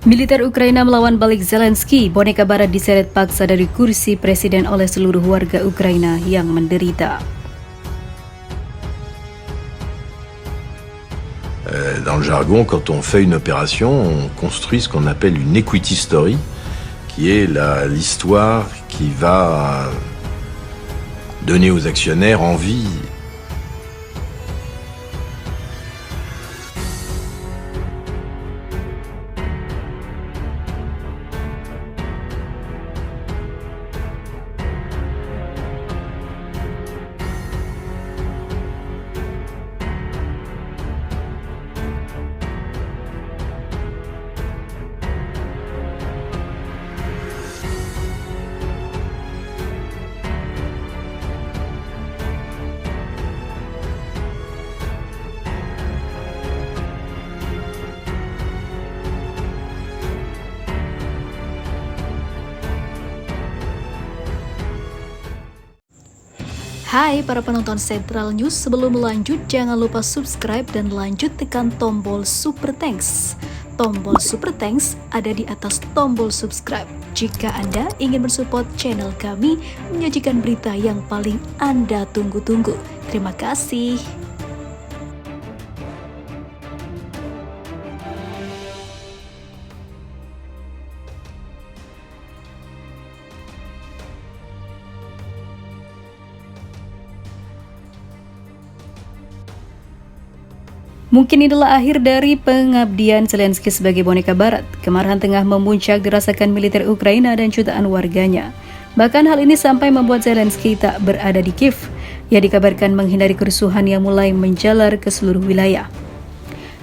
Militer Ukraina melawan balik Zelensky, boneka barat diseret paksa dari kursi presiden oleh seluruh warga Ukraina yang menderita. Dans le jargon, quand on fait une opération, on construit ce qu'on appelle une equity story, qui est l'histoire qui va donner aux actionnaires envie. Hai para penonton Central News, sebelum lanjut jangan lupa subscribe dan lanjut tekan tombol Super Thanks. Tombol Super Thanks ada di atas tombol subscribe. Jika Anda ingin mensupport channel kami menyajikan berita yang paling Anda tunggu-tunggu. Terima kasih. Mungkin inilah akhir dari pengabdian Zelensky sebagai boneka barat. Kemarahan tengah memuncak dirasakan militer Ukraina dan jutaan warganya. Bahkan hal ini sampai membuat Zelensky tak berada di Kiev. Ia dikabarkan menghindari kerusuhan yang mulai menjalar ke seluruh wilayah.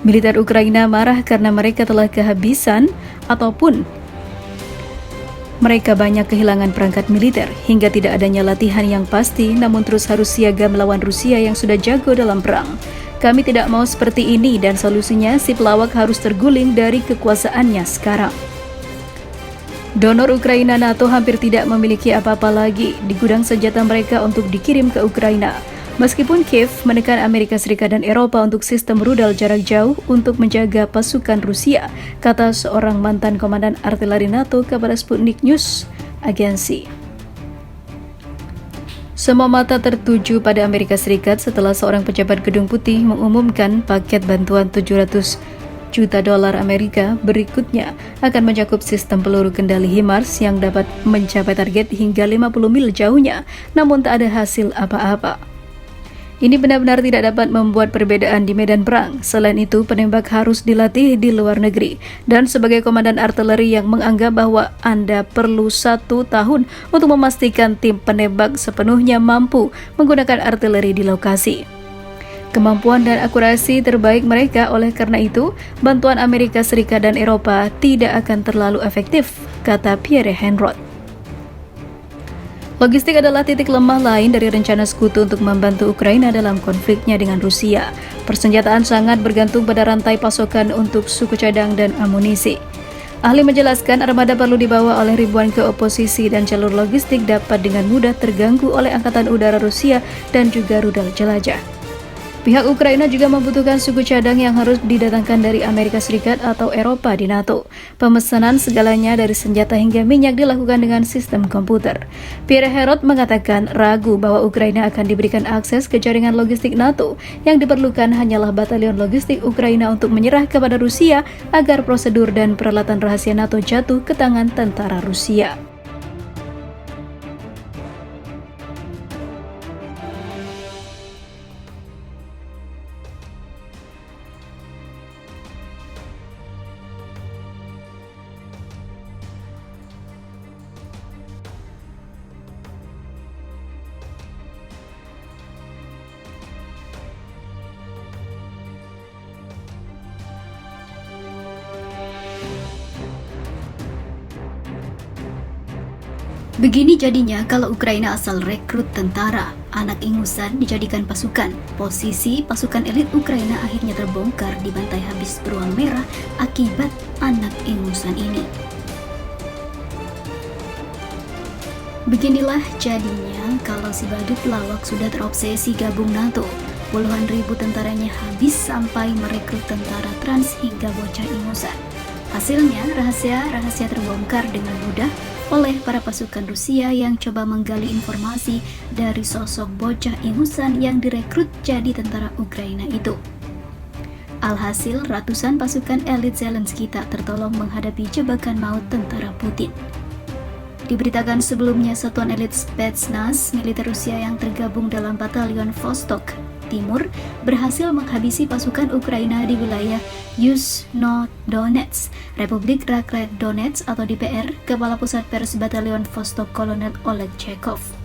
Militer Ukraina marah karena mereka telah kehabisan ataupun mereka banyak kehilangan perangkat militer hingga tidak adanya latihan yang pasti, namun terus harus siaga melawan Rusia yang sudah jago dalam perang. Kami tidak mau seperti ini dan solusinya si pelawak harus terguling dari kekuasaannya sekarang. Donor Ukraina NATO hampir tidak memiliki apa-apa lagi di gudang senjata mereka untuk dikirim ke Ukraina. Meskipun Kiev menekan Amerika Serikat dan Eropa untuk sistem rudal jarak jauh untuk menjaga pasukan Rusia, kata seorang mantan komandan artileri NATO kepada Sputnik News agensi. Semua mata tertuju pada Amerika Serikat setelah seorang pejabat Gedung Putih mengumumkan paket bantuan 700 juta dolar Amerika berikutnya akan mencakup sistem peluru kendali HIMARS yang dapat mencapai target hingga 50 mil jauhnya, namun tak ada hasil apa-apa. Ini benar-benar tidak dapat membuat perbedaan di medan perang. Selain itu, penembak harus dilatih di luar negeri. Dan sebagai komandan artileri yang menganggap bahwa Anda perlu 1 tahun untuk memastikan tim penembak sepenuhnya mampu menggunakan artileri di lokasi. Kemampuan dan akurasi terbaik mereka, oleh karena itu, bantuan Amerika Serikat dan Eropa tidak akan terlalu efektif, kata Pierre Henrot. Logistik adalah titik lemah lain dari rencana sekutu untuk membantu Ukraina dalam konfliknya dengan Rusia. Persenjataan sangat bergantung pada rantai pasokan untuk suku cadang dan amunisi. Ahli menjelaskan armada perlu dibawa oleh ribuan ke oposisi dan jalur logistik dapat dengan mudah terganggu oleh angkatan udara Rusia dan juga rudal jelajah. Pihak Ukraina juga membutuhkan suku cadang yang harus didatangkan dari Amerika Serikat atau Eropa di NATO. Pemesanan segalanya dari senjata hingga minyak dilakukan dengan sistem komputer. Pierre Henrot mengatakan ragu bahwa Ukraina akan diberikan akses ke jaringan logistik NATO. Yang diperlukan hanyalah batalion logistik Ukraina untuk menyerah kepada Rusia agar prosedur dan peralatan rahasia NATO jatuh ke tangan tentara Rusia. Begini jadinya kalau Ukraina asal rekrut tentara, anak ingusan dijadikan pasukan. Posisi pasukan elit Ukraina akhirnya terbongkar dibantai habis beruang merah akibat anak ingusan ini. Beginilah jadinya kalau si badut lawak sudah terobsesi gabung NATO. Puluhan ribu tentaranya habis sampai merekrut tentara trans hingga bocah ingusan. Hasilnya, rahasia terbongkar dengan mudah oleh para pasukan Rusia yang coba menggali informasi dari sosok bocah ingusan yang direkrut jadi tentara Ukraina itu. Alhasil, ratusan pasukan elit Zelensky tak tertolong menghadapi jebakan maut tentara Putin. Diberitakan sebelumnya, satuan elit Spetsnaz militer Rusia yang tergabung dalam batalion Vostok Timur berhasil menghabisi pasukan Ukraina di wilayah Yuzhno-Donetsk, Republik Rakyat Donetsk atau DPR, Kepala Pusat Pers Batalion Vostok Kolonel Oleg Chekov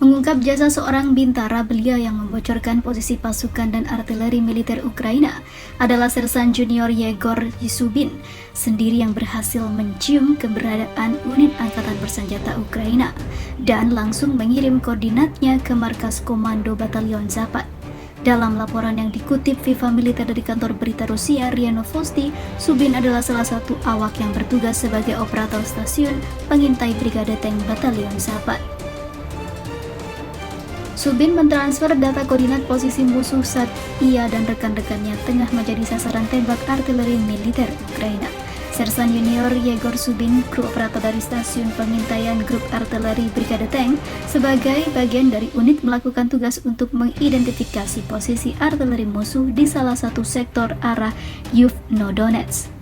mengungkap jasa seorang bintara belia yang membocorkan posisi pasukan dan artileri militer Ukraina adalah Sersan Junior Yegor Zubin sendiri yang berhasil mencium keberadaan unit angkatan bersenjata Ukraina dan langsung mengirim koordinatnya ke markas komando Batalion Zapad. Dalam laporan yang dikutip Viva Militer dari kantor berita Rusia RIA Novosti, Zubin adalah salah satu awak yang bertugas sebagai operator stasiun pengintai Brigade Tank Batalion Zapad. Zubin mentransfer data koordinat posisi musuh saat ia dan rekan-rekannya tengah menjadi sasaran tembak artileri militer Ukraina. Sersan Junior Yegor Zubin, kru operator dari stasiun pengintaian grup artileri Brigade Tank, sebagai bagian dari unit melakukan tugas untuk mengidentifikasi posisi artileri musuh di salah satu sektor arah Yuzhno-Donetsk.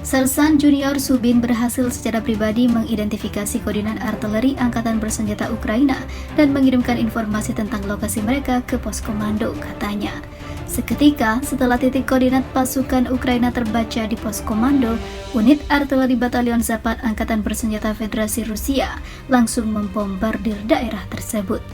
Sersan Junior Zubin berhasil secara pribadi mengidentifikasi koordinat artileri angkatan bersenjata Ukraina dan mengirimkan informasi tentang lokasi mereka ke pos komando, katanya. Seketika setelah titik koordinat pasukan Ukraina terbaca di pos komando, unit artileri Batalion Zapad Angkatan Bersenjata Federasi Rusia langsung membombardir daerah tersebut.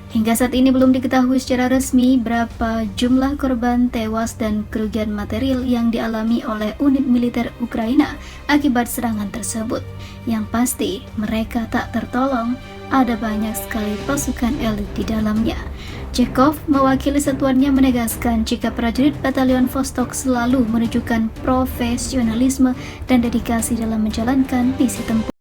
Hingga saat ini belum diketahui secara resmi berapa jumlah korban tewas dan kerugian material yang dialami oleh unit militer Ukraina akibat serangan tersebut. Yang pasti, mereka tak tertolong, ada banyak sekali pasukan elit di dalamnya. Chekov mewakili satuannya menegaskan jika prajurit Batalion Vostok selalu menunjukkan profesionalisme dan dedikasi dalam menjalankan misi tempur.